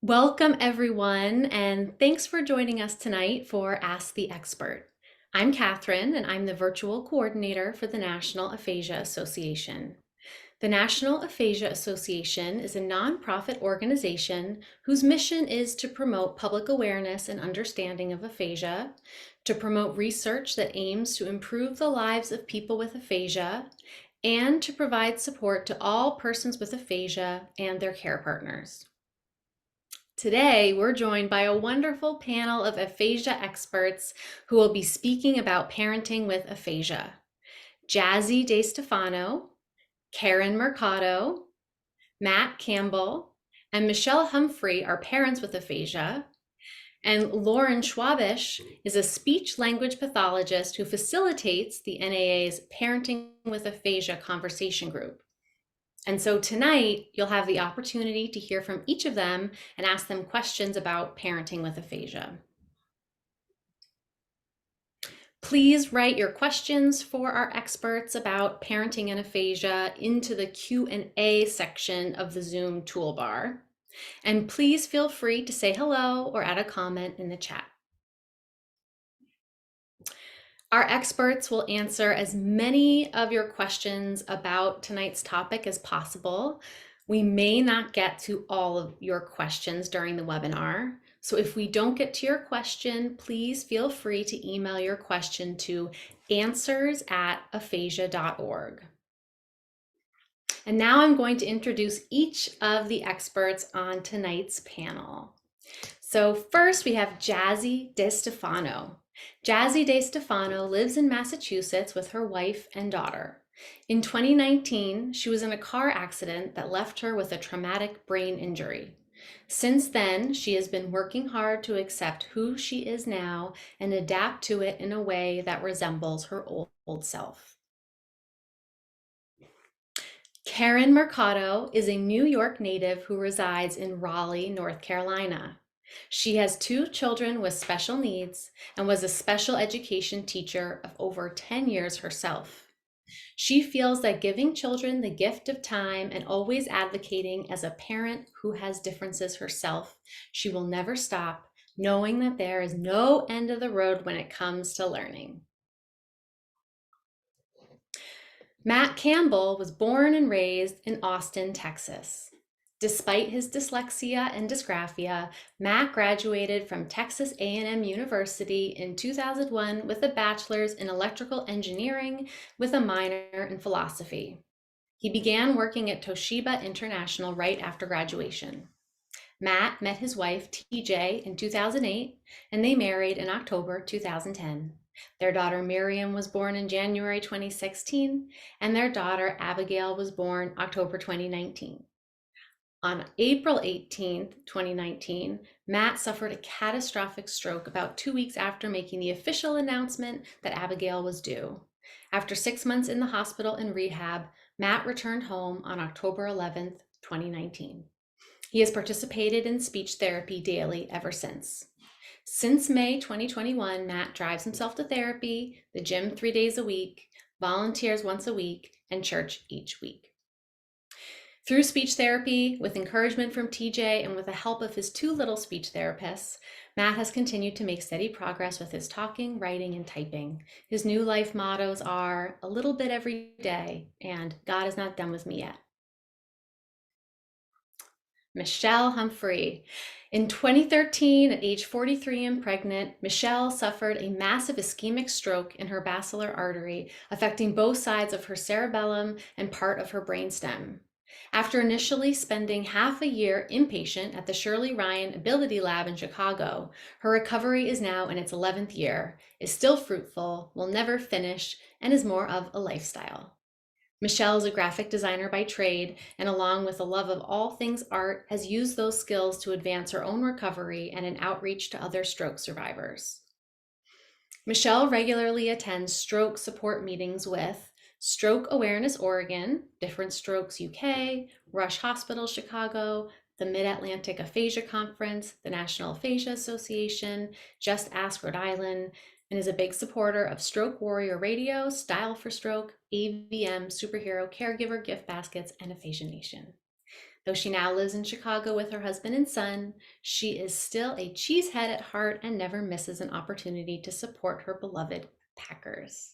Welcome, everyone, and thanks for joining us tonight for Ask the Expert. I'm Catherine, and I'm the virtual coordinator for the National Aphasia Association. The National Aphasia Association is a nonprofit organization whose mission is to promote public awareness and understanding of aphasia, to promote research that aims to improve the lives of people with aphasia, and to provide support to all persons with aphasia and their care partners. Today, we're joined by a wonderful panel of aphasia experts who will be speaking about parenting with aphasia. Jazi DeStefano, Karen Mercado, Matt Campbell, and Michelle Humphrey are parents with aphasia. And Lauren Schwabish is a speech-language pathologist who facilitates the NAA's Parenting with Aphasia conversation group. And so tonight, you'll have the opportunity to hear from each of them and ask them questions about parenting with aphasia. Please write your questions for our experts about parenting and aphasia into the Q&A section of the Zoom toolbar. And please feel free to say hello or add a comment in the chat. Our experts will answer as many of your questions about tonight's topic as possible. We may not get to all of your questions during the webinar. So if we don't get to your question, please feel free to email your question to answers@aphasia.org. And now I'm going to introduce each of the experts on tonight's panel. So first we have Jazi DeStefano. Jazi DeStefano lives in Massachusetts with her wife and daughter. In 2019, she was in a car accident that left her with a traumatic brain injury. Since then, she has been working hard to accept who she is now and adapt to it in a way that resembles her old self. Karen Mercado is a New York native who resides in Raleigh, North Carolina. She has 2 children with special needs and was a special education teacher of over 10 years herself. She feels that giving children the gift of time and always advocating as a parent who has differences herself, she will never stop, knowing that there is no end of the road when it comes to learning. Matt Campbell was born and raised in Austin, Texas. Despite his dyslexia and dysgraphia, Matt graduated from Texas A&M University in 2001 with a bachelor's in electrical engineering with a minor in philosophy. He began working at Toshiba International right after graduation. Matt met his wife, TJ, in 2008, and they married in October 2010. Their daughter Miriam was born in January 2016, and their daughter Abigail was born October 2019. On April 18, 2019, Matt suffered a catastrophic stroke about 2 weeks after making the official announcement that Abigail was due. After 6 months in the hospital and rehab, Matt returned home on October 11, 2019. He has participated in speech therapy daily ever since. Since May 2021, Matt drives himself to therapy, the gym 3 days a week, volunteers once a week, and church each week. Through speech therapy, with encouragement from TJ and with the help of his 2 little speech therapists, Matt has continued to make steady progress with his talking, writing, and typing. His new life mottos are a little bit every day and God is not done with me yet. Michelle Humphrey. In 2013, at age 43 and pregnant, Michelle suffered a massive ischemic stroke in her basilar artery, affecting both sides of her cerebellum and part of her brainstem. After initially spending half a year inpatient at the Shirley Ryan Ability Lab in Chicago, her recovery is now in its 11th year, is still fruitful, will never finish, and is more of a lifestyle. Michelle is a graphic designer by trade, and along with a love of all things art, has used those skills to advance her own recovery and an outreach to other stroke survivors. Michelle regularly attends stroke support meetings with Stroke Awareness Oregon, Different Strokes UK, Rush Hospital Chicago, the Mid-Atlantic Aphasia Conference, the National Aphasia Association, Just Ask Rhode Island, and is a big supporter of Stroke Warrior Radio, Style for Stroke, AVM, Superhero Caregiver Gift Baskets, and Aphasia Nation. Though she now lives in Chicago with her husband and son, she is still a cheesehead at heart and never misses an opportunity to support her beloved Packers.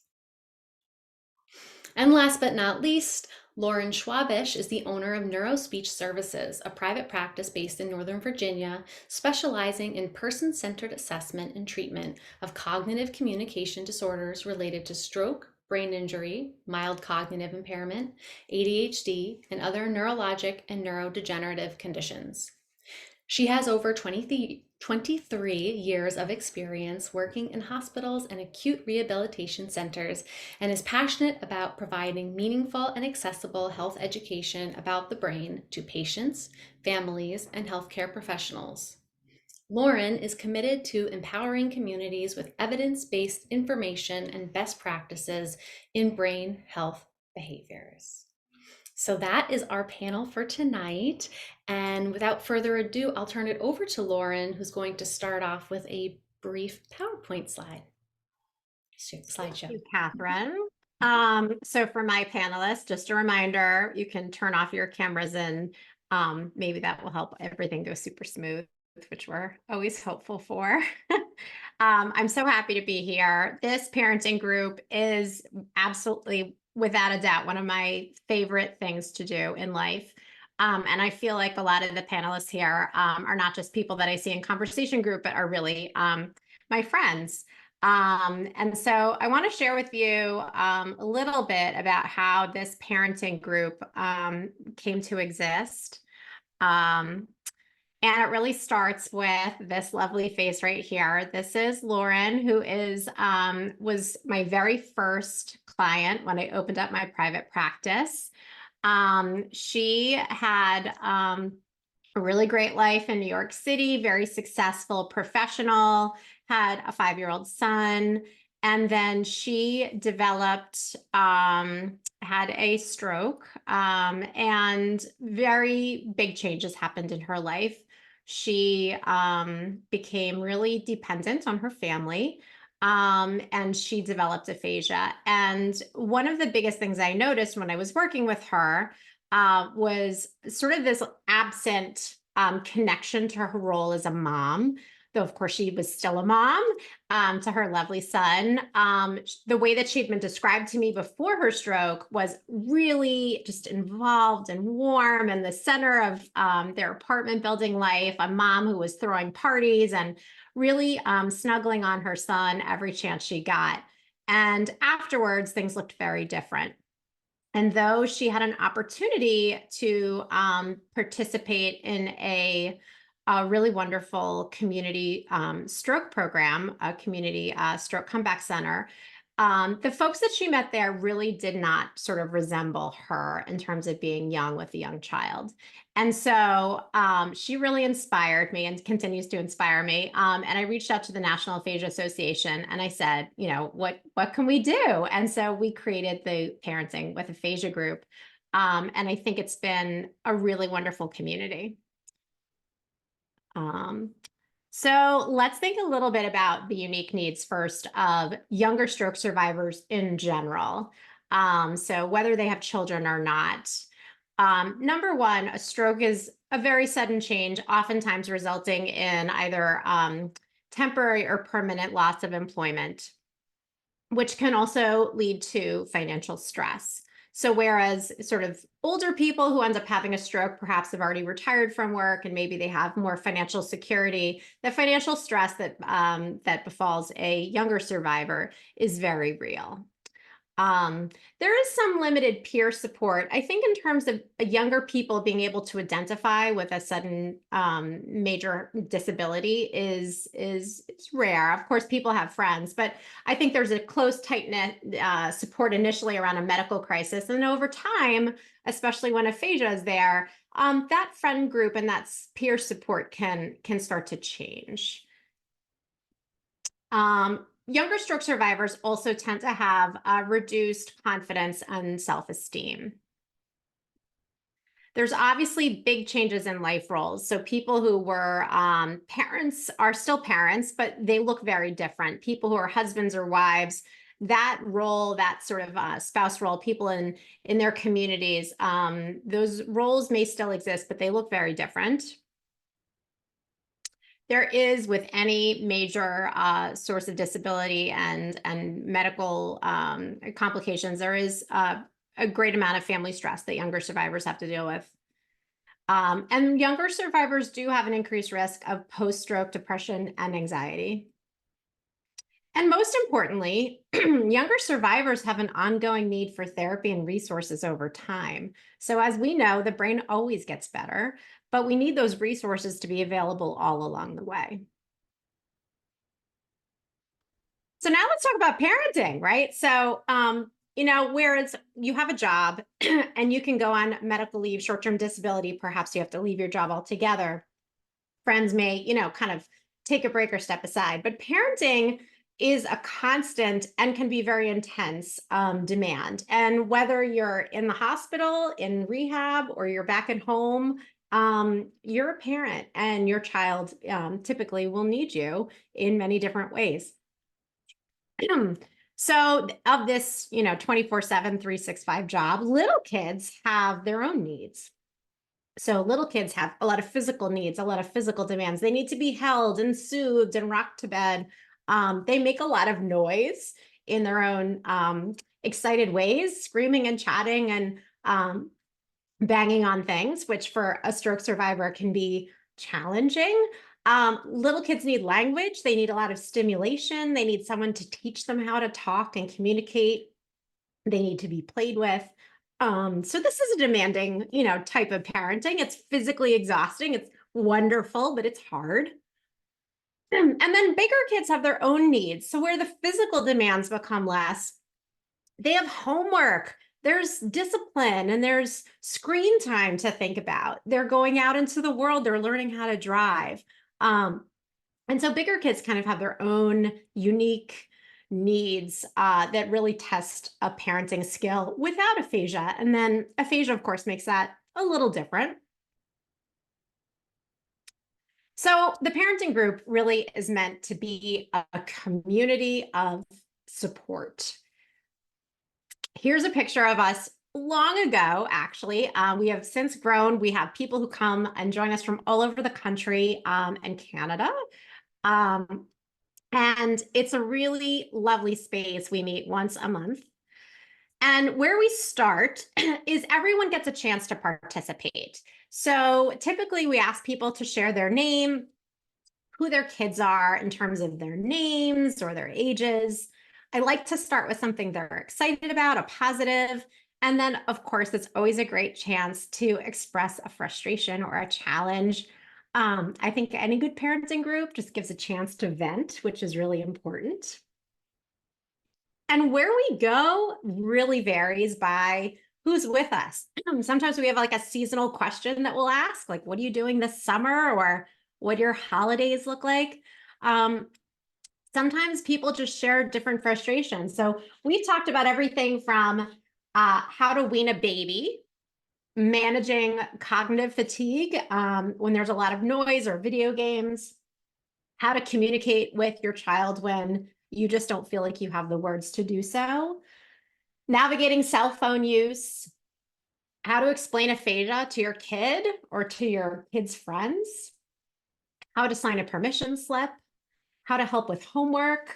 And last but not least, Lauren Schwabish is the owner of NeuroSpeech Services, a private practice based in Northern Virginia, specializing in person-centered assessment and treatment of cognitive communication disorders related to stroke, brain injury, mild cognitive impairment, ADHD, and other neurologic and neurodegenerative conditions. She has over 23 years of experience working in hospitals and acute rehabilitation centers and is passionate about providing meaningful and accessible health education about the brain to patients, families, and healthcare professionals. Lauren is committed to empowering communities with evidence-based information and best practices in brain health behaviors. So that is our panel for tonight. And without further ado, I'll turn it over to Lauren, who's going to start off with a brief PowerPoint slideshow. Thank you, Catherine. So for my panelists, just a reminder, you can turn off your cameras and maybe that will help everything go super smooth, which we're always hopeful for. I'm so happy to be here. This parenting group is absolutely, without a doubt, one of my favorite things to do in life. And I feel like a lot of the panelists here are not just people that I see in conversation group, but are really my friends. And so I want to share with you a little bit about how this parenting group came to exist. And it really starts with this lovely face right here. This is Lauren, who was my very first client when I opened up my private practice. She had a really great life in New York City, very successful professional, had a 5-year-old son, and then she developed, had a stroke, and very big changes happened in her life. She became really dependent on her family, and she developed aphasia. And one of the biggest things I noticed when I was working with her was sort of this absent connection to her role as a mom, though of course she was still a mom to her lovely son. The way that she'd been described to me before her stroke was really just involved and warm and the center of their apartment building life, a mom who was throwing parties and really snuggling on her son every chance she got. And afterwards, things looked very different. And though she had an opportunity to participate in a really wonderful community stroke program, a community stroke comeback center, the folks that she met there really did not sort of resemble her in terms of being young with a young child. And so she really inspired me and continues to inspire me. And I reached out to the National Aphasia Association and I said, you know, what can we do? And so we created the Parenting with Aphasia group. And I think it's been a really wonderful community. So let's think a little bit about the unique needs first of younger stroke survivors in general. So whether they have children or not. Number one, a stroke is a very sudden change, oftentimes resulting in either temporary or permanent loss of employment, which can also lead to financial stress. So whereas sort of older people who end up having a stroke perhaps have already retired from work and maybe they have more financial security, the financial stress that that befalls a younger survivor is very real. There is some limited peer support. I think in terms of younger people being able to identify with a sudden major disability is it's rare. Of course, people have friends, but I think there's a close, tight-knit support initially around a medical crisis. And over time, especially when aphasia is there, that friend group and that peer support can start to change. Younger stroke survivors also tend to have reduced confidence and self-esteem. There's obviously big changes in life roles. So people who were parents are still parents, but they look very different. People who are husbands or wives that role, that sort of spouse role, people in their communities, those roles may still exist, but they look very different. There is, with any major source of disability and medical complications, there is a great amount of family stress that younger survivors have to deal with. And younger survivors do have an increased risk of post-stroke depression and anxiety. And most importantly, younger survivors have an ongoing need for therapy and resources over time. So as we know, the brain always gets better, but we need those resources to be available all along the way. So now let's talk about parenting, right? So, whereas you have a job and you can go on medical leave, short-term disability, perhaps you have to leave your job altogether. Friends may, kind of take a break or step aside, but parenting is a constant and can be very intense demand. And whether you're in the hospital, in rehab, or you're back at home, you're a parent and your child typically will need you in many different ways. So of this, 24/7, 365 job, little kids have their own needs. So little kids have a lot of physical needs, a lot of physical demands. They need to be held and soothed and rocked to bed. They make a lot of noise in their own excited ways, screaming and chatting and banging on things, which for a stroke survivor can be challenging. Little kids need language. They need a lot of stimulation. They need someone to teach them how to talk and communicate. They need to be played with. So this is a demanding, type of parenting. It's physically exhausting. It's wonderful, but it's hard. And then bigger kids have their own needs. So where the physical demands become less, they have homework, there's discipline, and there's screen time to think about. They're going out into the world, they're learning how to drive. And so bigger kids kind of have their own unique needs that really test a parenting skill without aphasia. And then aphasia, of course, makes that a little different. So the parenting group really is meant to be a community of support. Here's a picture of us long ago, actually. We have since grown. We have people who come and join us from all over the country and Canada. And it's a really lovely space. We meet once a month. And where we start is everyone gets a chance to participate. So typically we ask people to share their name, who their kids are in terms of their names or their ages. I like to start with something they're excited about, a positive. And then, of course, it's always a great chance to express a frustration or a challenge. I think any good parenting group just gives a chance to vent, which is really important. And where we go really varies by who's with us. Sometimes we have like a seasonal question that we'll ask, like, what are you doing this summer? Or what your holidays look like? Sometimes people just share different frustrations. So we've talked about everything from how to wean a baby, managing cognitive fatigue when there's a lot of noise or video games, how to communicate with your child when you just don't feel like you have the words to do so, navigating cell phone use, how to explain aphasia to your kid or to your kid's friends, how to sign a permission slip, how to help with homework,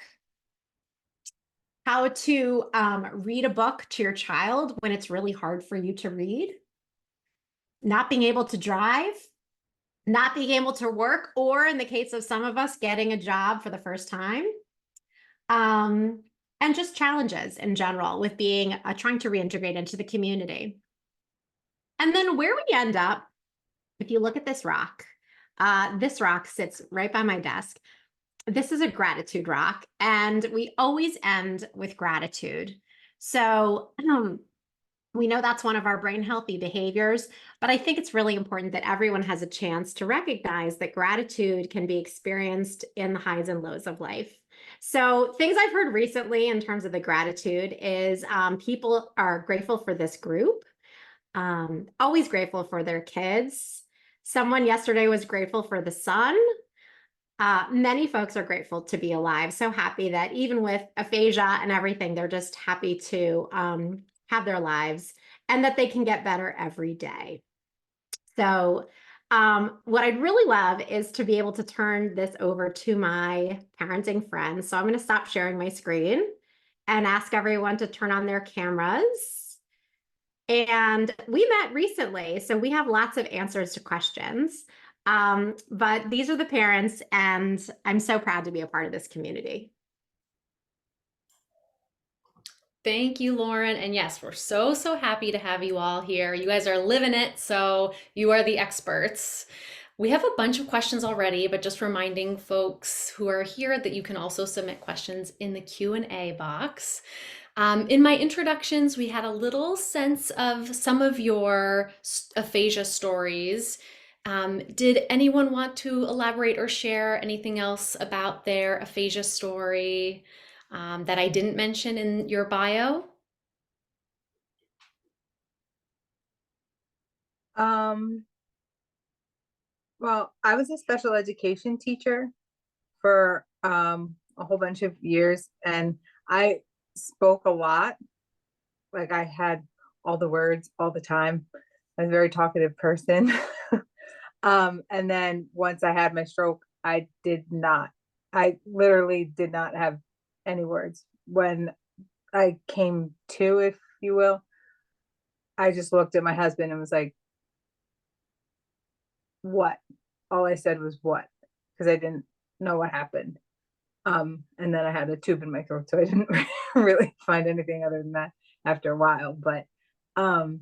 how to read a book to your child when it's really hard for you to read, not being able to drive, not being able to work, or in the case of some of us, getting a job for the first time, and just challenges in general with being trying to reintegrate into the community. And then where we end up, if you look at this rock sits right by my desk. This is a gratitude rock, and we always end with gratitude. So we know that's one of our brain healthy behaviors, but I think it's really important that everyone has a chance to recognize that gratitude can be experienced in the highs and lows of life. So things I've heard recently in terms of the gratitude is people are grateful for this group, always grateful for their kids. Someone yesterday was grateful for the sun. Many folks are grateful to be alive. So happy that even with aphasia and everything, they're just happy to have their lives and that they can get better every day. So what I'd really love is to be able to turn this over to my parenting friends. So I'm going to stop sharing my screen and ask everyone to turn on their cameras. And we met recently, so we have lots of answers to questions. But these are the parents, and I'm so proud to be a part of this community. Thank you, Lauren. And yes, we're so, so happy to have you all here. You guys are living it, so you are the experts. We have a bunch of questions already, but just reminding folks who are here that you can also submit questions in the Q&A box. In my introductions, we had a little sense of some of your aphasia stories. Did anyone want to elaborate or share anything else about their aphasia story that I didn't mention in your bio? Um, well, I was a special education teacher for a whole bunch of years, and I spoke a lot. Like I had all the words all the time. I was a very talkative person. And then once I had my stroke, I did not. I literally did not have any words. When I came to, if you will, I just looked at my husband and was like, what? All I said was what, because I didn't know what happened. And then I had a tube in my throat, so I didn't really find anything other than that after a while. But um,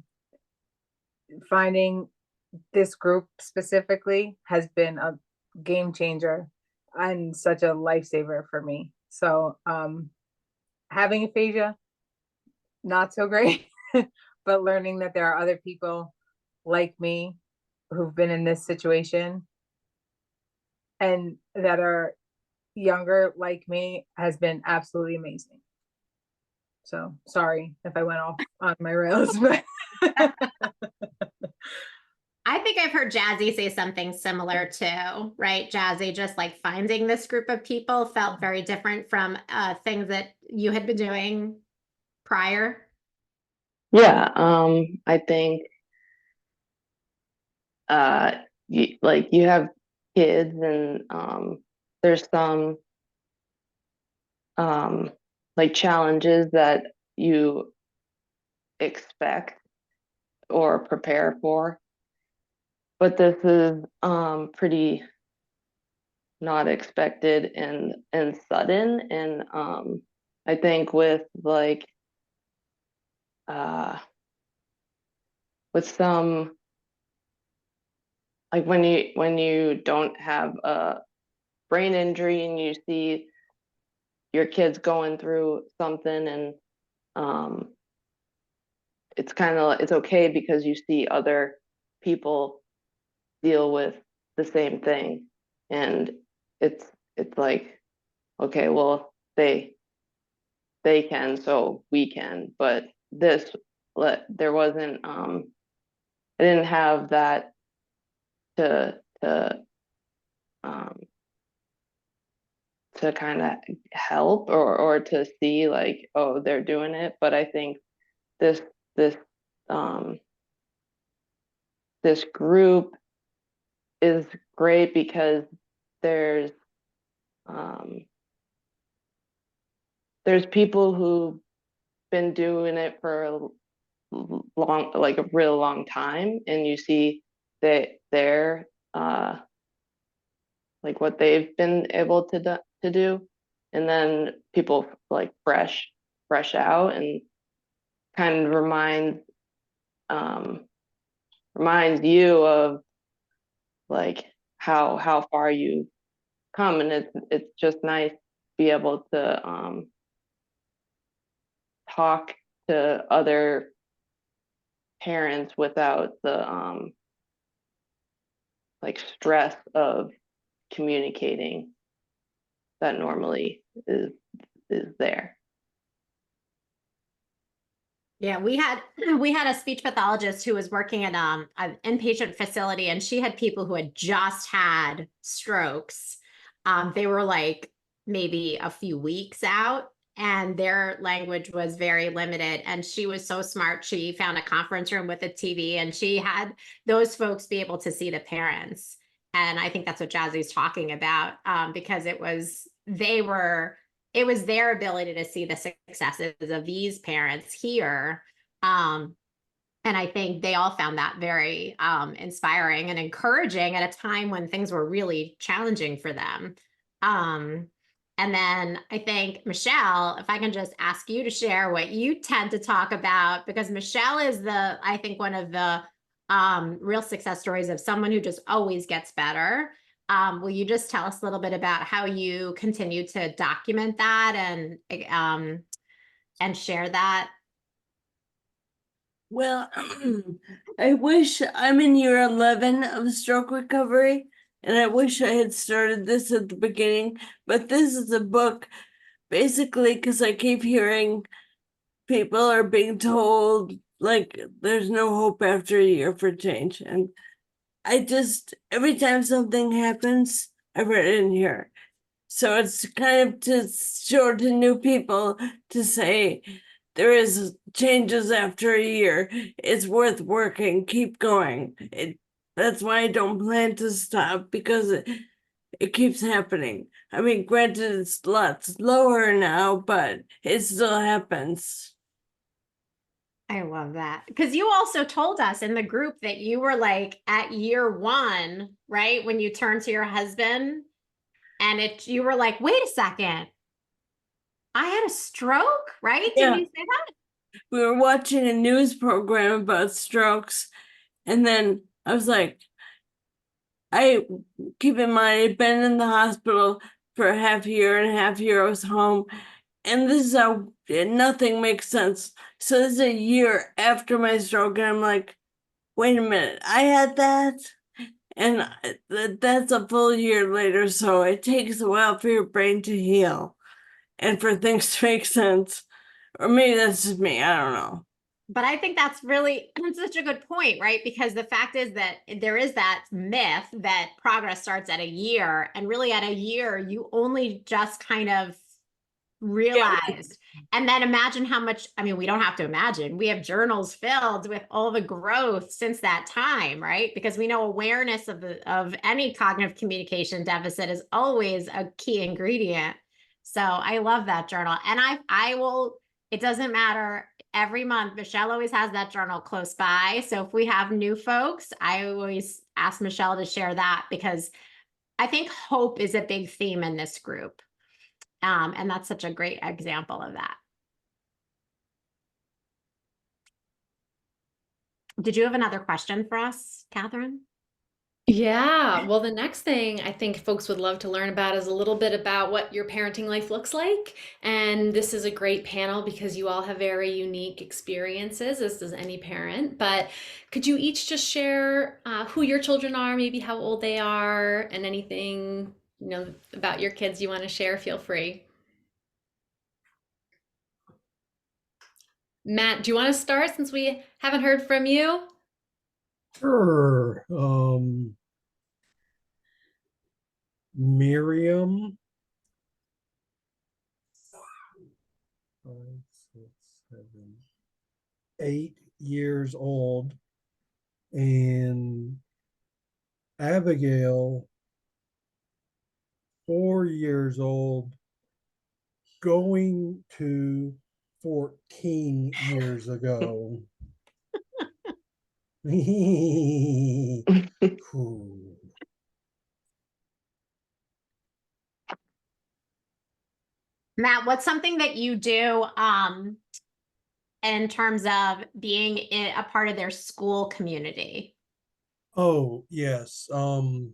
finding this group specifically has been a game changer and such a lifesaver for me. So having aphasia, not so great, but learning that there are other people like me who've been in this situation and that are younger like me has been absolutely amazing. So sorry if I went off on my rails, but I think I've heard Jazi say something similar too, right? Jazi, just like finding this group of people felt very different from things that you had been doing prior. Yeah, I think you have kids and there's some like challenges that you expect or prepare for. But this is pretty not expected and sudden. And I think uh with some like when you don't have a brain injury and you see your kids going through something and um it's okay because you see other people deal with the same thing, and it's it's like, okay, well, they can, so we can. But there wasn't I didn't have that to um to kind of help or to see like, oh, they're doing it. But I think this this um this group is great because there's um there's people who've been doing it for like a real long time, and you see that they're like what they've been able to do, and then people like fresh out, and kind of um reminds you of like how far you come, and it's just nice to be able to talk to other parents without the like stress of communicating that normally is there. Yeah, we had a speech pathologist who was working at an inpatient facility, and she had people who had just had strokes. They were like maybe a few weeks out, and their language was very limited. And she was so smart. She found a conference room with a TV, and she had those folks be able to see the parents. And I think that's what Jazi's talking about, because it was their ability to see the successes of these parents here. And I think they all found that very inspiring and encouraging at a time when things were really challenging for them. Um, and then I think, Michelle, if I can just ask you to share what you tend to talk about, because Michelle is I think, one of the real success stories of someone who just always gets better. Will you just tell us a little bit about how you continue to document that and share that? Well, I wish I'm in year 11 of stroke recovery, and I wish I had started this at the beginning. But this is a book basically because I keep hearing people are being told like there's no hope after a year for change. And I just, every time something happens, I read it in here. So it's kind of to show to new people to say, there is changes after a year. It's worth working. Keep going. That's why I don't plan to stop, because it keeps happening. I mean, granted, it's a lot slower now, but it still happens. I love that. Because you also told us in the group that you were like at year 1, right? When you turned to your husband and you were like, wait a second, I had a stroke, right? Yeah. Did you say that? We were watching a news program about strokes, and then I was like, I keep in mind I'd been in the hospital for a half year, and a half year I was home, and this is how nothing makes sense. So this is a year after my stroke, and I'm like, wait a minute, I had that, and that's a full year later. So it takes a while for your brain to heal and for things to make sense. Or maybe that's just me, I don't know. But I think that's really such a good point, right? Because the fact is that there is that myth that progress starts at a year, and really at a year, you only just kind of realized. And then imagine how much, I mean, we don't have to imagine, we have journals filled with all the growth since that time, right? Because we know awareness of any cognitive communication deficit is always a key ingredient. So I love that journal. And I will, it doesn't matter, every month Michelle always has that journal close by. So if we have new folks, I always ask Michelle to share that, because I think hope is a big theme in this group. And that's such a great example of that. Did you have another question for us, Catherine? Yeah, well, the next thing I think folks would love to learn about is a little bit about what your parenting life looks like. And this is a great panel because you all have very unique experiences, as does any parent. But could you each just share who your children are, maybe how old they are, and anything, about your kids you want to share? Feel free. Matt, do you want to start since we haven't heard from you? Sure. Miriam, 5, 6, 7, 8 years old, and Abigail, 4 years old, going to 14 years ago. Ooh. Matt, what's something that you do in terms of being a part of their school community? Oh, yes. Mm.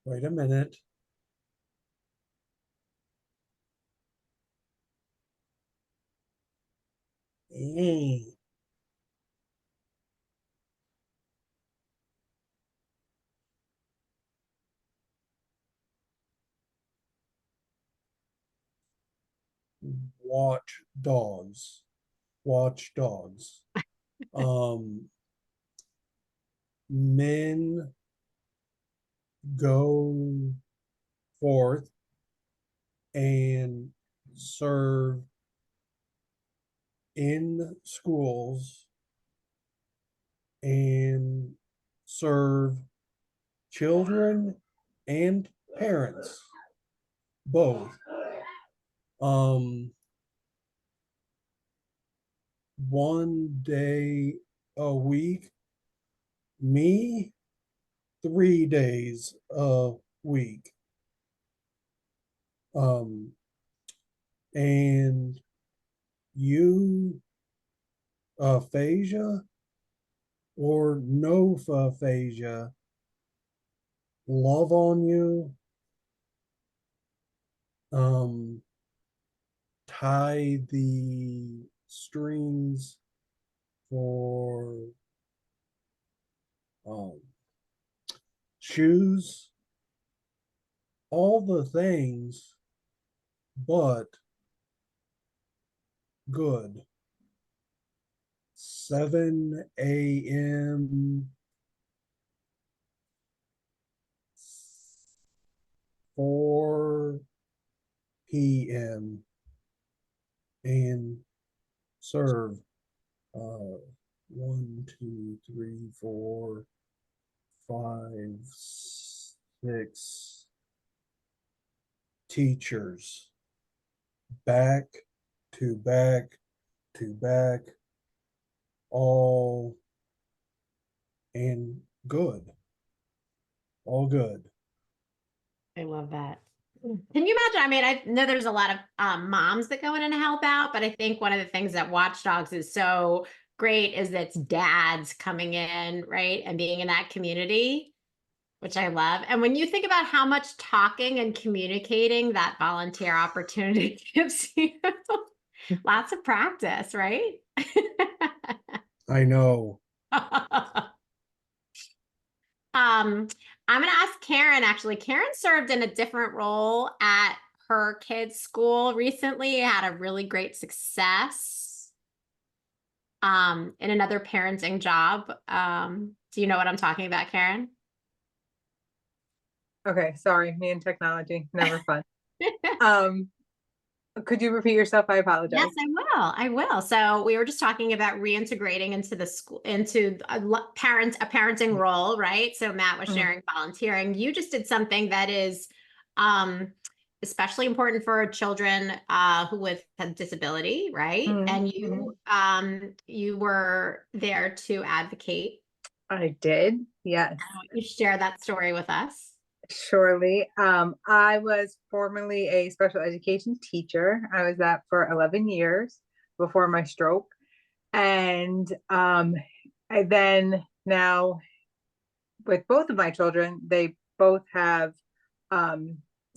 Wait a minute. Mm. watchdogs. Watchdogs. Men go forth and serve in schools and serve children and parents both. One day a week, me 3 days a week. And you, aphasia or no aphasia, love on you, tie the strings for shoes, all the things, but good. 7 a.m. 4 p.m. and serve 1, 2, 3, 4, 5, 6 teachers back to back to back, all and good, all good. I love that. Can you imagine? I mean, I know there's a lot of moms that go in and help out, but I think one of the things that Watchdogs is so great is that it's dads coming in, right? And being in that community, which I love. And when you think about how much talking and communicating that volunteer opportunity gives you, lots of practice, right? I know. I'm going to ask Karen, actually. Karen served in a different role at her kids' school recently, had a really great success in another parenting job. Do you know what I'm talking about, Karen? Okay, sorry, me and technology, never fun. Could you repeat yourself? I apologize. Yes, I will. I will. So we were just talking about reintegrating into the school, into a parenting role, right? So Matt was sharing volunteering. You just did something that is especially important for children who with a disability, right? And you were there to advocate. I did, yes. You share that story with us. Surely. I was formerly a special education teacher. I was that for 11 years before my stroke. And I then now with both of my children, they both have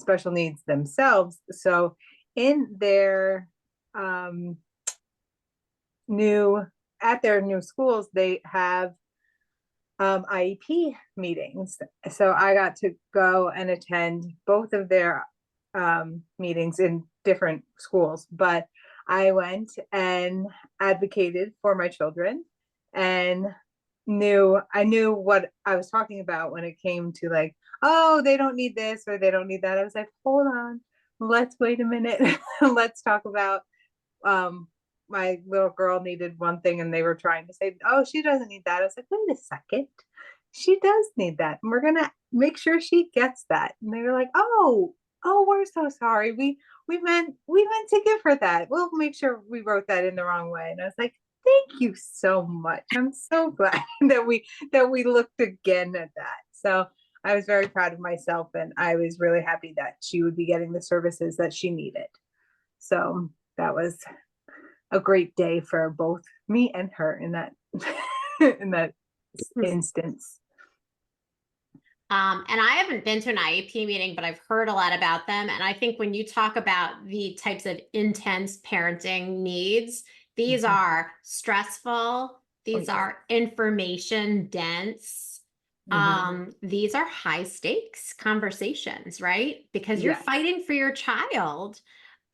special needs themselves. So in their at their new schools, they have IEP meetings. So I got to go and attend both of their meetings in different schools, but I went and advocated for my children and I knew what I was talking about when it came to like, oh, they don't need this or they don't need that. I was like, hold on, let's wait a minute. Let's talk about my little girl needed one thing and they were trying to say, oh, she doesn't need that. I was like, wait a second. She does need that. And we're going to make sure she gets that. And they were like, oh, we're so sorry. We meant to give her that. We'll make sure we wrote that in the wrong way. And I was like, thank you so much. I'm so glad that we looked again at that. So I was very proud of myself and I was really happy that she would be getting the services that she needed. So that was a great day for both me and her in that instance. And I haven't been to an IEP meeting, but I've heard a lot about them. And I think when you talk about the types of intense parenting needs, these are stressful, these are information dense. These are high stakes conversations, right? Because you're fighting for your child.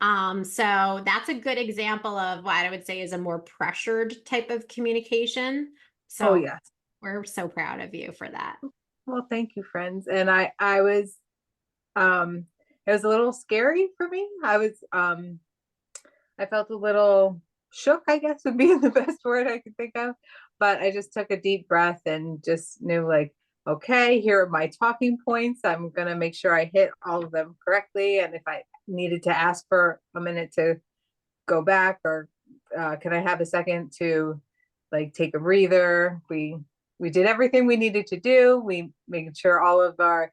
So that's a good example of what I would say is a more pressured type of communication. So Oh, yes. we're so proud of you for that. Well, thank you, friends. And I was, it was a little scary for me. I felt a little shook, I guess would be the best word I could think of. But I just took a deep breath and just knew, like, okay, here are my talking points. I'm going to make sure I hit all of them correctly. And if I needed to ask for a minute to go back, or can I have a second to like take a breather? We did everything we needed to do. We made sure all of our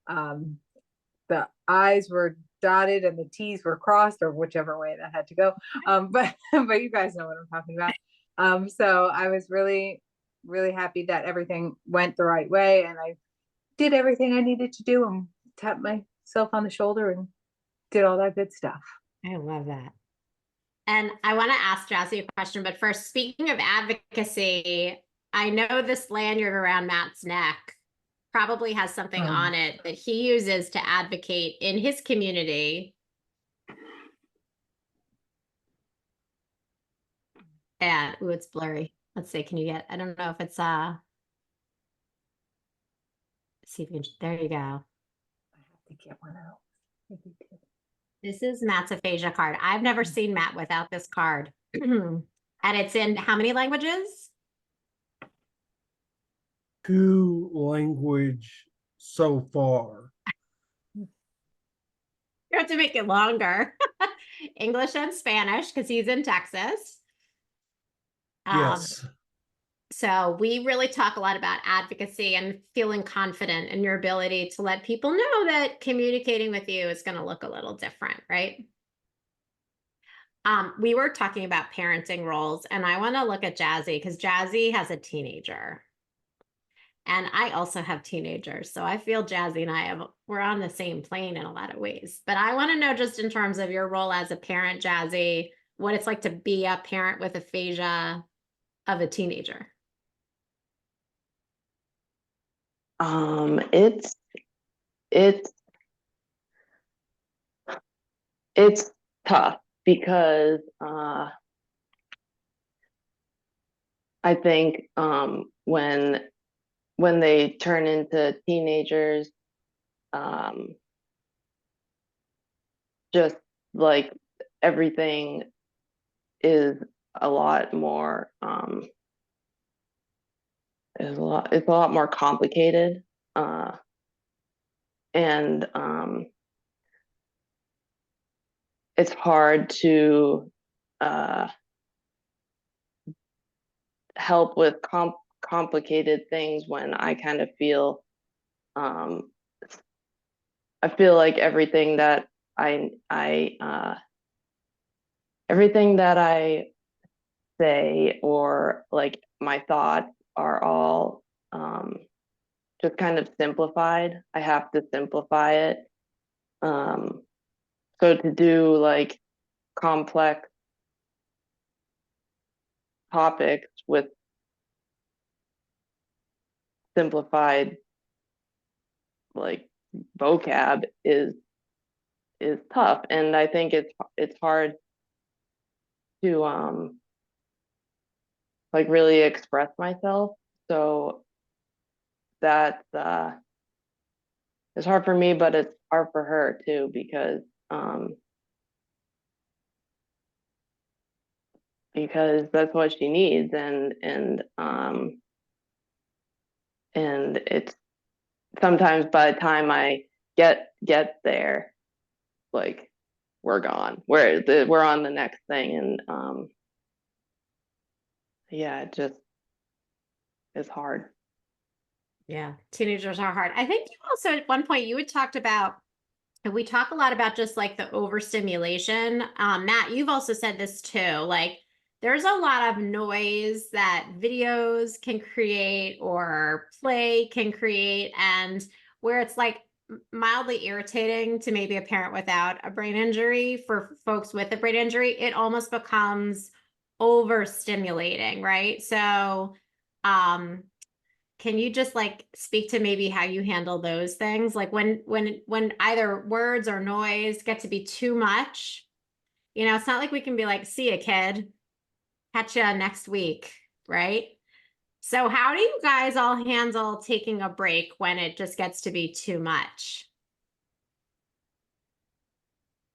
the I's were dotted and the T's were crossed, or whichever way that had to go. But you guys know what I'm talking about. So I was really, really happy that everything went the right way, and I did everything I needed to do and tapped myself on the shoulder and did all that good stuff. I love that. And I want to ask Jazi a question, but first, speaking of advocacy, I know this lanyard around Matt's neck probably has something on it that he uses to advocate in his community. And ooh, it's blurry. Let's see, can you get, I don't know if it's let's see if you can, there you go. I have to get one out. This is Matt's aphasia card. I've never seen Matt without this card. And it's in how many languages? 2 language so far. You have to make it longer. English and Spanish, because he's in Texas. Yes. So we really talk a lot about advocacy and feeling confident in your ability to let people know that communicating with you is going to look a little different, right? We were talking about parenting roles, and I want to look at Jazi because Jazi has a teenager. And I also have teenagers. So I feel Jazi and we're on the same plane in a lot of ways. But I want to know, just in terms of your role as a parent, Jazi, what it's like to be a parent with aphasia of a teenager. It's tough because I think when they turn into teenagers, just like everything is a lot more it's a lot more complicated, and it's hard to help with complicated things when I kind of feel I feel like everything that I say, or like my thoughts, are all just kind of simplified. I have to simplify it. So to do like complex topics with simplified like vocab is tough, and I think it's hard to like really express myself. So that's it's hard for me, but it's hard for her too, because that's what she needs, and it's sometimes by the time I get there, like we're gone, we're on the next thing, and yeah, it just is hard. Yeah, teenagers are hard. I think you also, at one point, you had talked about, and we talk a lot about just like the overstimulation. Matt, you've also said this too, like there's a lot of noise that videos can create or play can create, and where it's like mildly irritating to maybe a parent without a brain injury, for folks with a brain injury, it almost becomes overstimulating, right? So, can you just like speak to maybe how you handle those things? Like when either words or noise get to be too much, You know, it's not like we can be like, see ya, kid. Catch ya next week, right? So how do you guys all handle taking a break when it just gets to be too much?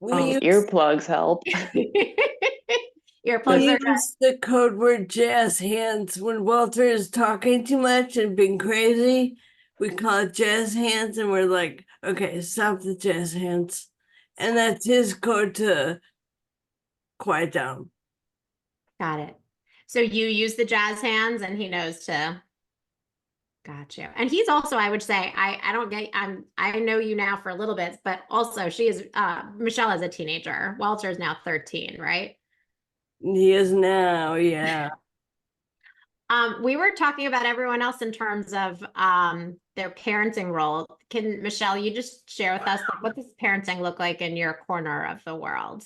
We use, Earplugs help. Earplugs we are good. use the code word jazz hands when Walter is talking too much and being crazy. We call it jazz hands, and we're like, okay, stop the jazz hands. And that's his code to quiet down. Got it. So you use the jazz hands and he knows to. Got you. And he's also, I would say, I don't get, I know you now for a little bit, but also she is, Michelle is a teenager. Walter is now 13, right? He is now, yeah. We were talking about everyone else in terms of their parenting role. Can Michelle, you just share with us like, what does parenting look like in your corner of the world?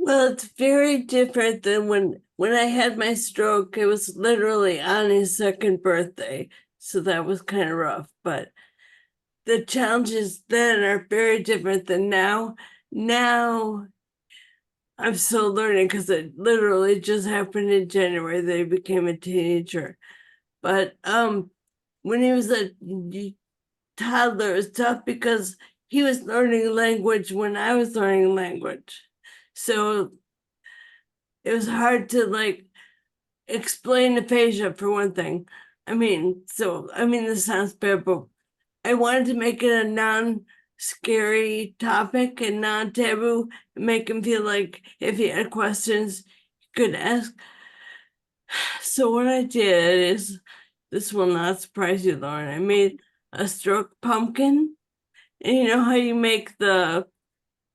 Well, it's very different than when I had my stroke. It was literally on his second birthday, so that was kind of rough. But the challenges then are very different than now. Now I'm still learning because it literally just happened in January that he became a teenager. But when he was a toddler, it was tough because he was learning language when I was learning language. So it was hard to like explain aphasia for one thing. This sounds bad, but I wanted to make it a non-scary topic and non-taboo, and make him feel like if he had questions, he could ask. So what I did is, this will not surprise you, Lauren. I made a stroke pumpkin. And you know how you make the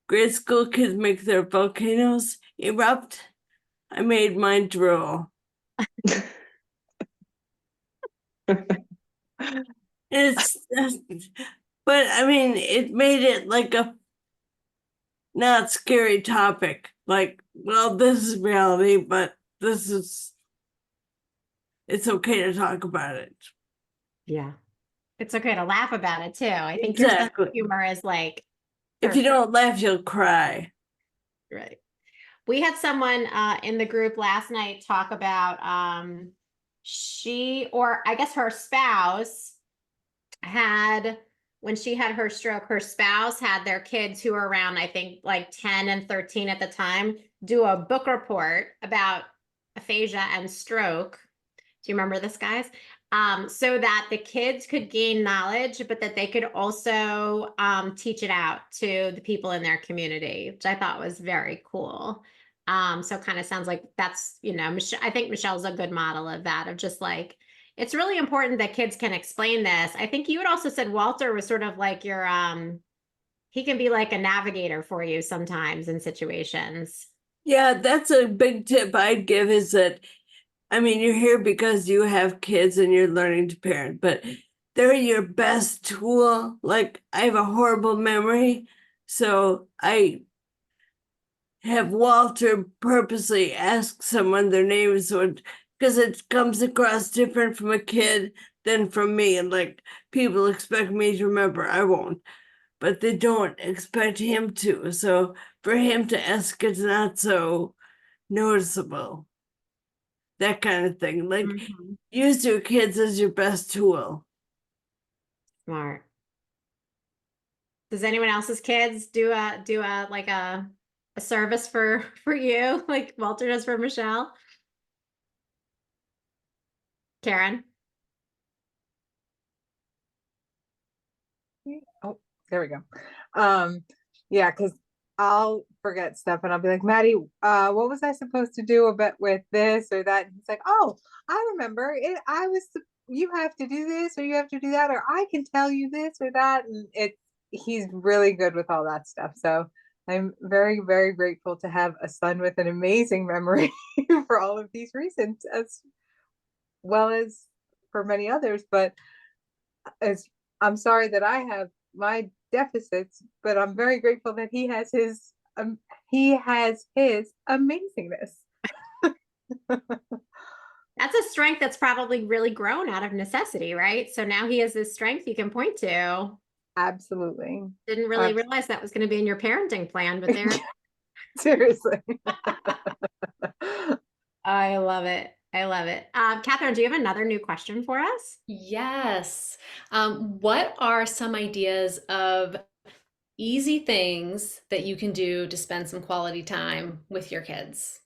grade school kids make their volcanoes erupt? I made mine drool. It's but I mean, it made it like a not scary topic. Like, well, this is reality, but it's okay to talk about it. Yeah. It's okay to laugh about it too. I think your sense of Exactly. humor is like, If you don't laugh, you'll cry. right. We had someone in the group last night talk about she, or I guess her spouse had, when she had her stroke, her spouse had their kids who were around, I think like 10 and 13 at the time, do a book report about aphasia and stroke. Do you remember this, guys? So that the kids could gain knowledge, but that they could also teach it out to the people in their community, which I thought was very cool. So kind of sounds like that's, you know, I think Michelle's a good model of that, of just like, it's really important that kids can explain this. I think you had also said Walter was sort of like your, he can be like a navigator for you sometimes in situations. Yeah, that's a big tip I'd give is that, I mean, you're here because you have kids and you're learning to parent, but they're your best tool. Like, I have a horrible memory, so I have Walter purposely ask someone their name because it comes across different from a kid than from me. And like, people expect me to remember, I won't, but they don't expect him to. So for him to ask, it's not so noticeable. That kind of thing. Like, use your kids as your best tool. Smart. Does anyone else's kids do a like a service for you like Walter does for Michelle? Karen? Oh, there we go. Yeah, because I'll forget stuff and I'll be like, Maddie, what was I supposed to do about with this or that? And he's like, oh, I remember it. You have to do this or you have to do that, or I can tell you this or that. And he's really good with all that stuff. So I'm very, very grateful to have a son with an amazing memory for all of these reasons, as well as for many others. But I'm sorry that I have my deficits, but I'm very grateful that he has his amazingness. That's a strength that's probably really grown out of necessity, right? So now he has this strength you can point to. Absolutely. Didn't really realize that was going to be in your parenting plan, but there. Seriously. I love it. I love it. Catherine, do you have another new question for us? Yes. What are some ideas of easy things that you can do to spend some quality time with your kids?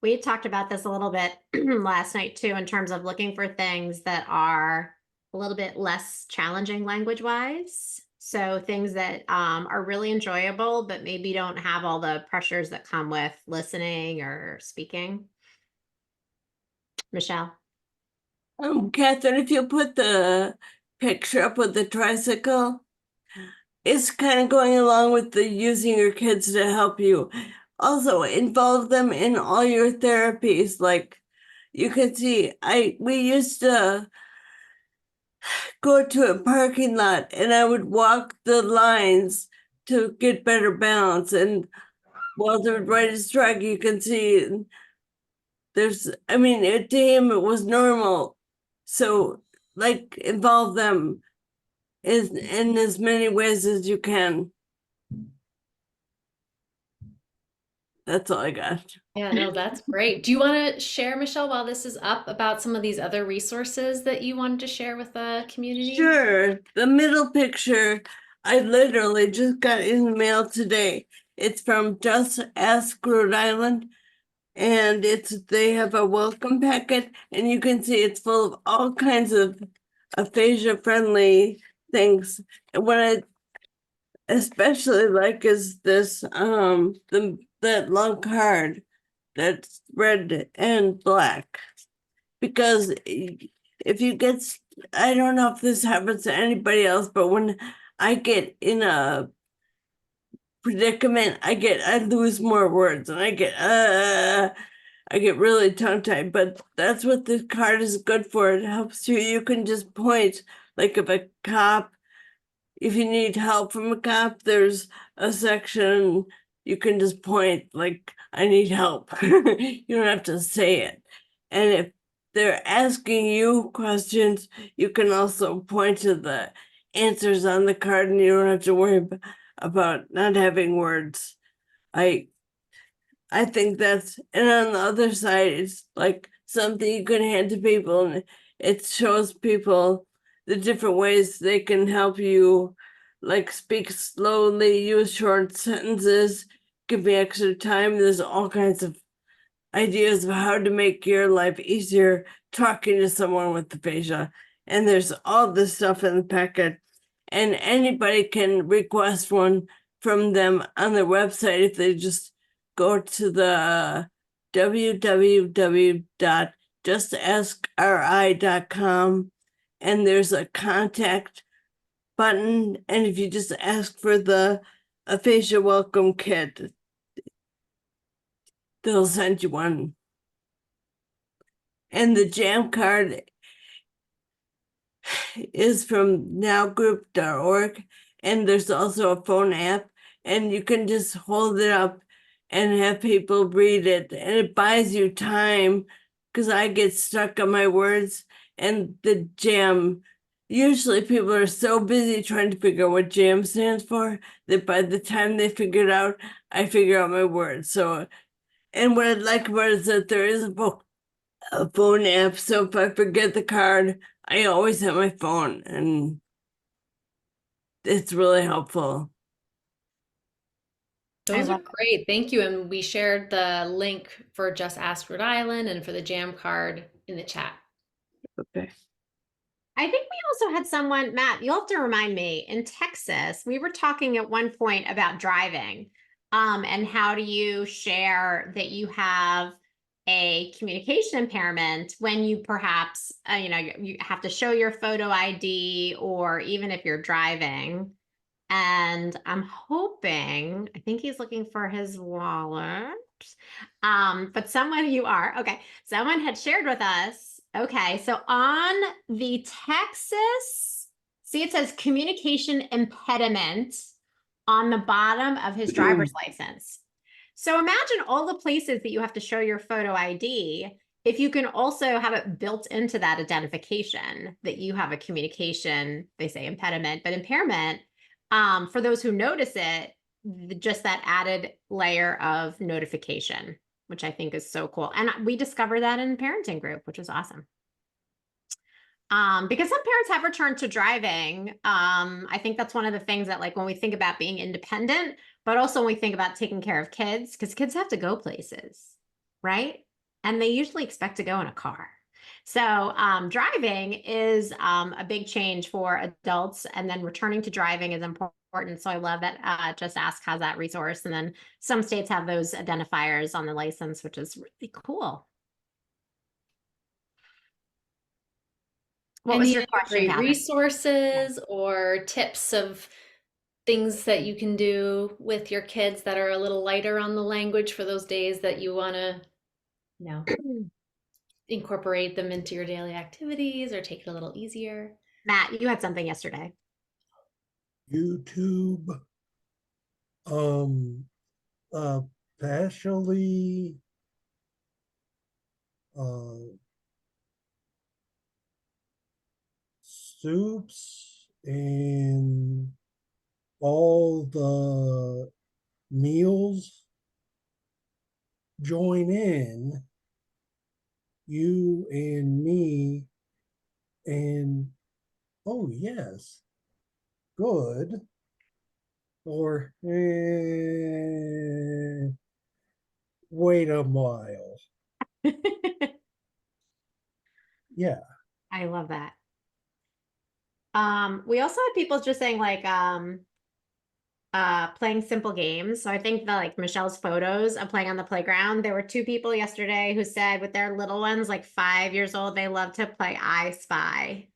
We had talked about this a little bit last night too, in terms of looking for things that are a little bit less challenging language-wise. So things that are really enjoyable, but maybe don't have all the pressures that come with listening or speaking. Michelle? Catherine, if you put the picture up with the tricycle, it's kind of going along with the using your kids to help you. Also, involve them in all your therapies. Like you can see, we used to go to a parking lot and I would walk the lines to get better balance. And Walter would ride his truck, you can see to him it was normal. So like involve them in as many ways as you can. That's all I got. Yeah, no, that's great. Do you want to share, Michelle, while this is up, about some of these other resources that you wanted to share with the community? Sure. The middle picture, I literally just got in the mail today. It's from Just Ask Rhode Island. And they have a welcome packet, and you can see it's full of all kinds of aphasia friendly things. And what I especially like is this that long card that's red and black, because if you get, I don't know if this happens to anybody else, but when I get in a predicament, I lose more words, and I get really tongue-tied. But that's what this card is good for. It helps you. You can just point, like if you need help from a cop, there's a section you can just point, like, I need help. You don't have to say it. And if they're asking you questions, you can also point to the answers on the card, and you don't have to worry about not having words. I think that's, and on the other side, it's like something you can hand to people, and it shows people the different ways they can help you, like speak slowly, use short sentences, give me extra time. There's all kinds of ideas of how to make your life easier talking to someone with aphasia. And there's all this stuff in the packet, and anybody can request one from them on their website if they just go to the www.justaskri.com, and there's a contact button, and if you just ask for the aphasia welcome kit, they'll send you one. And the jam card is from nowgroup.org, and there's also a phone app, and you can just hold it up and have people read it, and it buys you time, because I get stuck on my words. And the jam, usually people are so busy trying to figure out what jam stands for that by the time they figure it out, I figure out my words. So, and what I like about it is that there is a phone app, so if I forget the card, I always have my phone, and it's really helpful. Those are love great. Thank you. And we shared the link for Just Ask Rhode Island and for the jam card in the chat. Okay. I think we also had someone, Matt, you'll have to remind me, in Texas, we were talking at one point about driving, and how do you share that you have a communication impairment when you perhaps, you have to show your photo ID, or even if you're driving. And I'm hoping, I think he's looking for his wallet. But someone someone had shared with us. Okay, so on the Texas, see, it says communication impediment on the bottom of his driver's license. So imagine all the places that you have to show your photo ID. If you can also have it built into that identification that you have a communication, they say impediment, but impairment, For those who notice it, just that added layer of notification, which I think is so cool. And we discovered that in parenting group, which is awesome. Because some parents have returned to driving. I think that's one of the things that, like, when we think about being independent, but also when we think about taking care of kids, because kids have to go places, right? And they usually expect to go in a car. So driving is a big change for adults, and then returning to driving is important. So I love that Just Ask has that resource. And then some states have those identifiers on the license, which is really cool. What was Any your other question, great Catherine? resources or tips of things that you can do with your kids that are a little lighter on the language for those days that you want to, you know, incorporate them into your daily activities or take it a little easier? Matt, you had something yesterday. YouTube, partially, soups and all the meals join in, you and me, and oh yes, good, or wait a while. Yeah. I love that. We also had people just saying, like, playing simple games. So I think that, like, Michelle's photos of playing on the playground, there were 2 people yesterday who said with their little ones, like 5 years old, they love to play I Spy.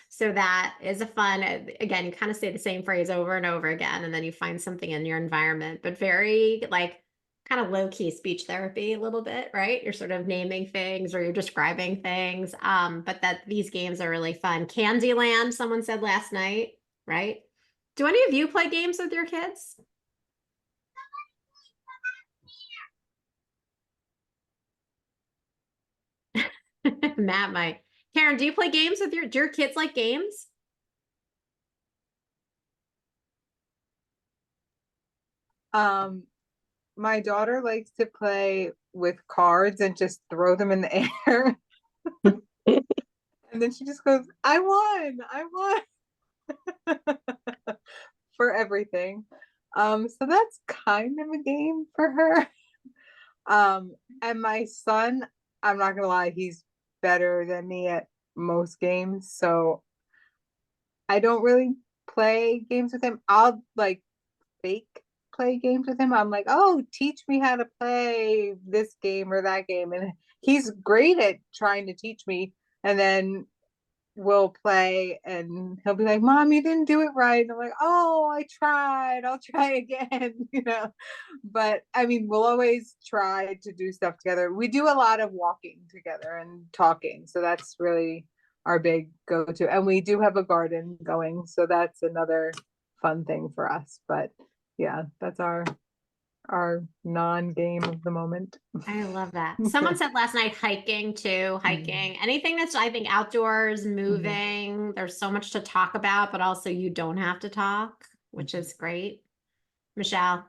So that is a fun, again, you kind of say the same phrase over and over again, and then you find something in your environment, but very, like, kind of low-key speech therapy a little bit, right? You're sort of naming things or you're describing things. But that these games are really fun. Candyland, someone said last night, right? Do any of you play games with your kids? Matt might. Karen, do you play games with do your kids like games? My daughter likes to play with cards and just throw them in the air. And then she just goes, I won for everything. So that's kind of a game for her. And my son, I'm not gonna lie, he's better than me at most games. So I don't really play games with him. I'll like fake play games with him. I'm like, oh, teach me how to play this game or that game. And he's great at trying to teach me. And then we'll play and he'll be like, Mom, you didn't do it right. And I'm like, oh, I tried. I'll try again, you know. But I mean, we'll always try to do stuff together. We do a lot of walking together and talking. So that's really our big go-to. And we do have a garden going. So that's another fun thing for us. But yeah, that's our non-game of the moment. I love that. Someone said last night hiking too, hiking. Anything that's, I think, outdoors, moving. There's so much to talk about, but also you don't have to talk, which is great. Michelle.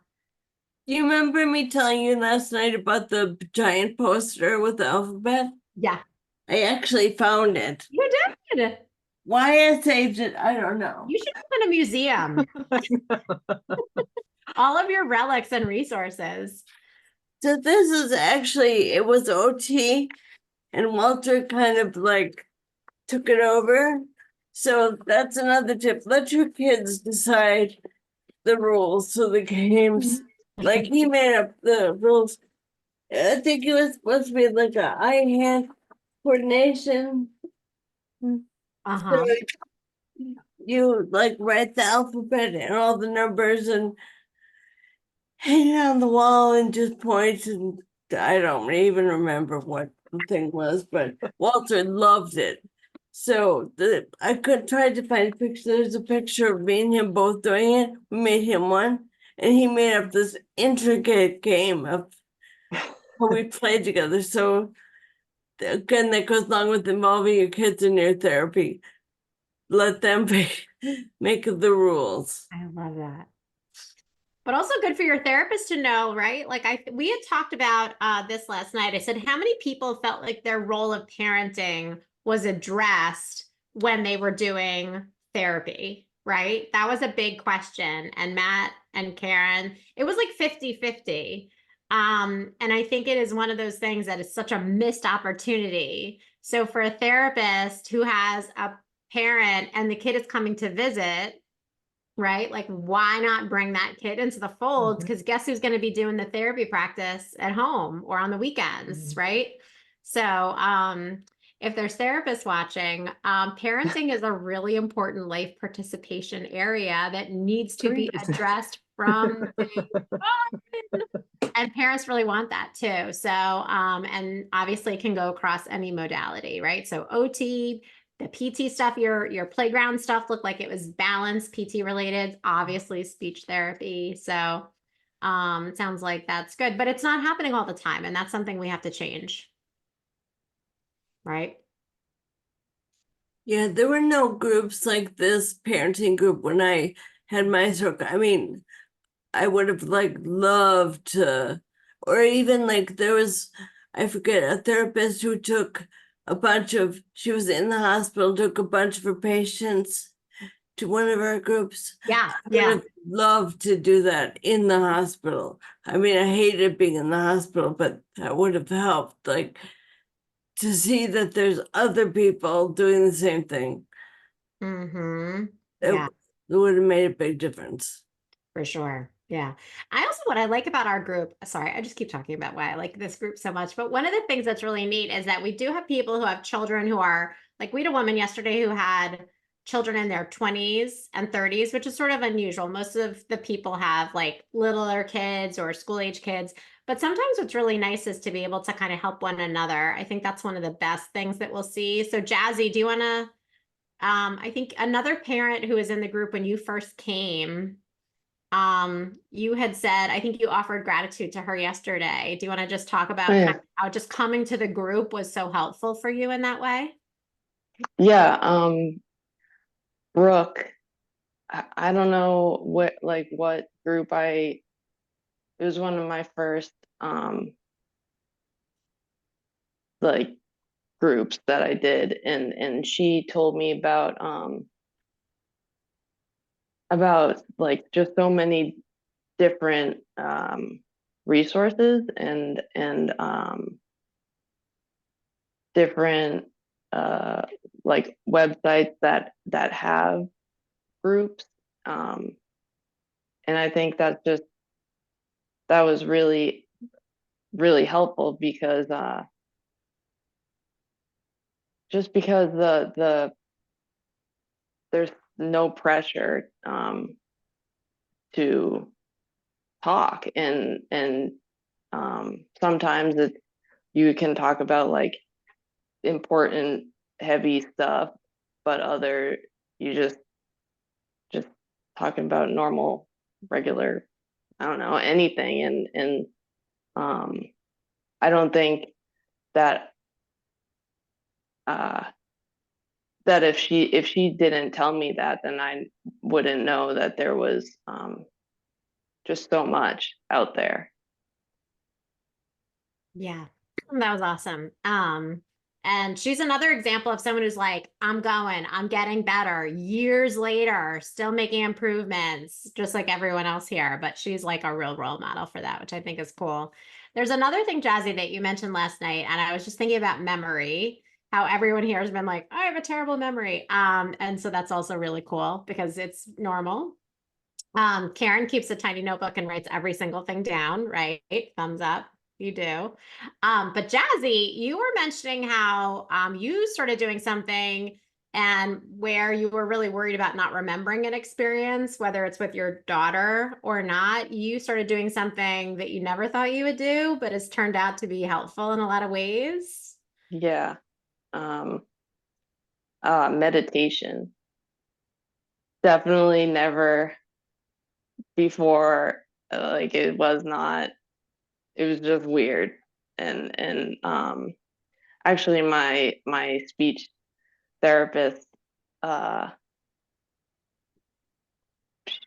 You remember me telling you last night about the giant poster with the alphabet? Yeah. I actually found it. You did. Why I saved it, I don't know. You should open a museum. All of your relics and resources. So this is actually, it was OT and Walter kind of like took it over. So that's another tip. Let your kids decide the rules to the games. Like he made up the rules. I think it was supposed to be like a eye-hand coordination. Uh-huh. So you like write the alphabet and all the numbers and hang it on the wall and just point, and I don't even remember what the thing was, but Walter loved it. So I could try to find a picture. There's a picture of me and him both doing it. We made him one, and he made up this intricate game of how we played together. So again, that goes along with involving your kids in your therapy. let them make the rules. I love that. But also good for your therapist to know, right? Like we had talked about this last night. I said, how many people felt like their role of parenting was addressed when they were doing therapy, right? That was a big question. And Matt and Karen, it was like 50-50. And I think it is one of those things that is such a missed opportunity. So for a therapist who has a parent and the kid is coming to visit, right? Like, why not bring that kid into the fold? Because guess who's going to be doing the therapy practice at home or on the weekends, right? So, if there's therapists watching, parenting is a really important life participation area that needs to be addressed from day one. And parents really want that too. So, and obviously it can go across any modality, right? So OT, the PT stuff, your playground stuff looked like it was balanced, PT related, obviously speech therapy. So sounds like that's good, but it's not happening all the time. And that's something we have to change. Right? Yeah, there were no groups like this parenting group when I had my circle. I mean, I would have like loved to, or even like there was, I forget, a therapist who took she was in the hospital, took a bunch of her patients to one of our groups. Yeah. I would have loved to do that in the hospital. I mean, I hated being in the hospital, but that would have helped, like, to see that there's other people doing the same thing. Mm-hmm. It would have made a big difference. For sure. Yeah. What I like about our group, sorry, I just keep talking about why I like this group so much. But one of the things that's really neat is that we do have people who have children who are like, we had a woman yesterday who had children in their 20s and 30s, which is sort of unusual. Most of the people have like littler kids or school age kids. But sometimes what's really nice is to be able to kind of help one another. I think that's one of the best things that we'll see. So, Jazi, do you want to? I think another parent who was in the group when you first came, you had said, I think you offered gratitude to her yesterday. Do you want to just talk about kind of how just coming to the group was so helpful for you in that way? Yeah, Brooke, I don't know what group it was one of my first like groups that I did, and she told me about like just so many different resources and different like websites that have groups, and I think that was really helpful because just because there's no pressure to talk, and sometimes you can talk about like important heavy stuff, but you just talking about normal regular, I don't know, anything, and I don't think that that if she didn't tell me that, then I wouldn't know that there was just so much out there. Yeah, that was awesome. And she's another example of someone who's like, I'm getting better years later, still making improvements, just like everyone else here. But she's like a real role model for that, which I think is cool. There's another thing, Jazi, that you mentioned last night, and I was just thinking about memory, how everyone here has been like, I have a terrible memory. And so that's also really cool because it's normal. Karen keeps a tiny notebook and writes every single thing down, right? Thumbs up. You do. But Jazi, you were mentioning how you started doing something and where you were really worried about not remembering an experience, whether it's with your daughter or not. You started doing something that you never thought you would do, but has turned out to be helpful in a lot of ways. Yeah. Meditation. Definitely never before, like it was just weird. And actually my speech therapist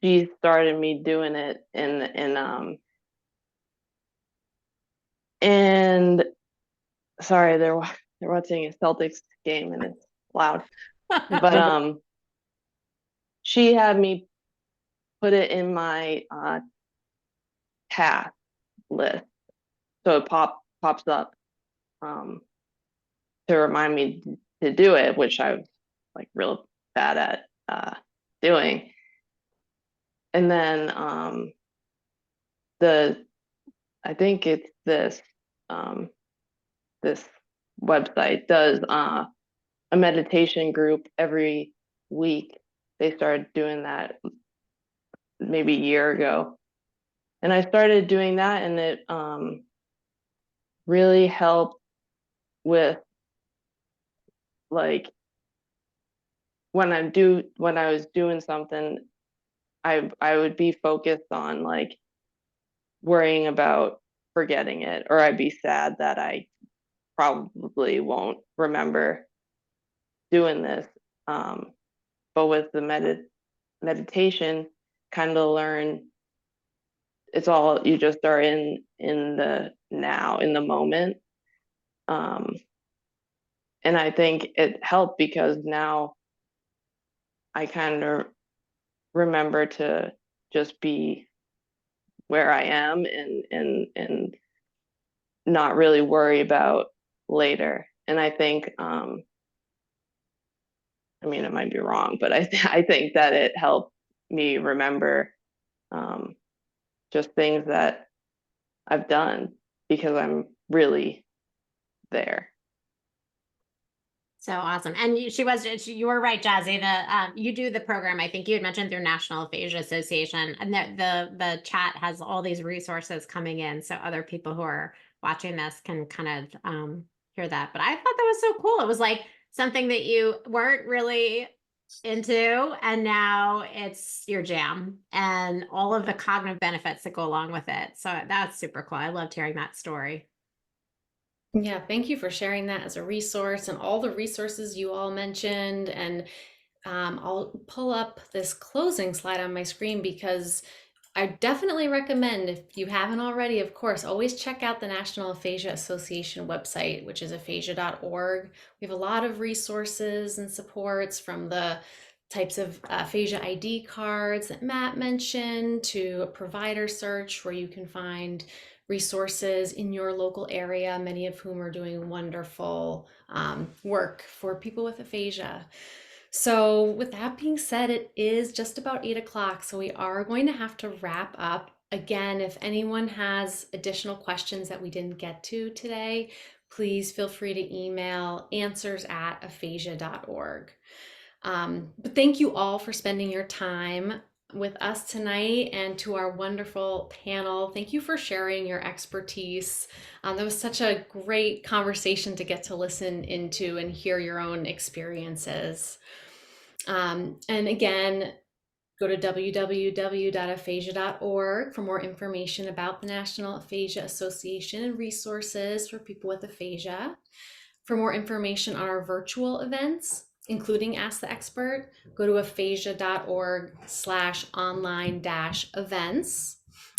she started me doing it and sorry, they're watching a Celtics game and it's loud. But she had me put it in my task list, so it pops up to remind me to do it, which I was like real bad at doing. And then I think it's this website does a meditation group every week. They started doing that maybe a year ago, and I started doing that, and it really helped with like when I was doing something, I would be focused on like worrying about forgetting it, or I'd be sad that I probably won't remember doing this. But with the meditation, kind of learn it's all, you just are in the now, in the moment. And I think it helped because now I kind of remember to just be where I am and not really worry about later. And I think I mean, it might be wrong, but I think that it helped me remember just things that I've done because I'm really there. So awesome. And you were right, Jazzy. You do the program, I think you had mentioned, through National Aphasia Association, and the chat has all these resources coming in. So other people who are watching this can kind of hear that. But I thought that was so cool. It was like something that you weren't really into, and now it's your jam and all of the cognitive benefits that go along with it. So that's super cool. I loved hearing that story. Yeah, thank you for sharing that as a resource and all the resources you all mentioned. And I'll pull up this closing slide on my screen because I definitely recommend, if you haven't already, of course, always check out the National Aphasia Association website, which is aphasia.org. We have a lot of resources and supports, from the types of aphasia ID cards that Matt mentioned to a provider search where you can find resources in your local area, many of whom are doing wonderful work for people with aphasia. So with that being said, it is just about 8 o'clock, so we are going to have to wrap up. Again, if anyone has additional questions that we didn't get to today, please feel free to email answers@aphasia.org. But thank you all for spending your time with us tonight, and to our wonderful panel. Thank you for sharing your expertise. That was such a great conversation to get to listen into and hear your own experiences. And again, go to www.aphasia.org for more information about the National Aphasia Association and resources for people with aphasia. For more information on our virtual events, including Ask the Expert, go to aphasia.org/online-events.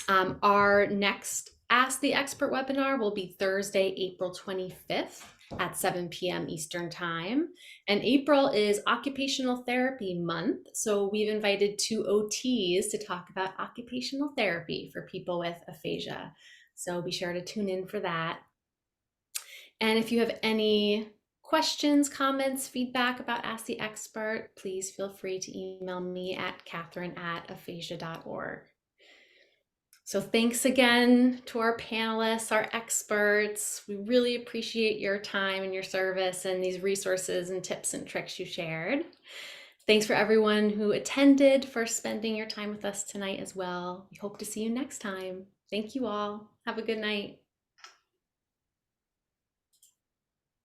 Our next Ask the Expert webinar will be Thursday, April 25th at 7 p.m. Eastern Time. And April is Occupational Therapy Month, so we've invited 2 OTs to talk about occupational therapy for people with aphasia. So be sure to tune in for that. And if you have any questions, comments, feedback about Ask the Expert, please feel free to email me at catherine@aphasia.org. So thanks again to our panelists, our experts. We really appreciate your time and your service and these resources and tips and tricks you shared. Thanks for everyone who attended, for spending your time with us tonight as well. We hope to see you next time. Thank you all. Have a good night.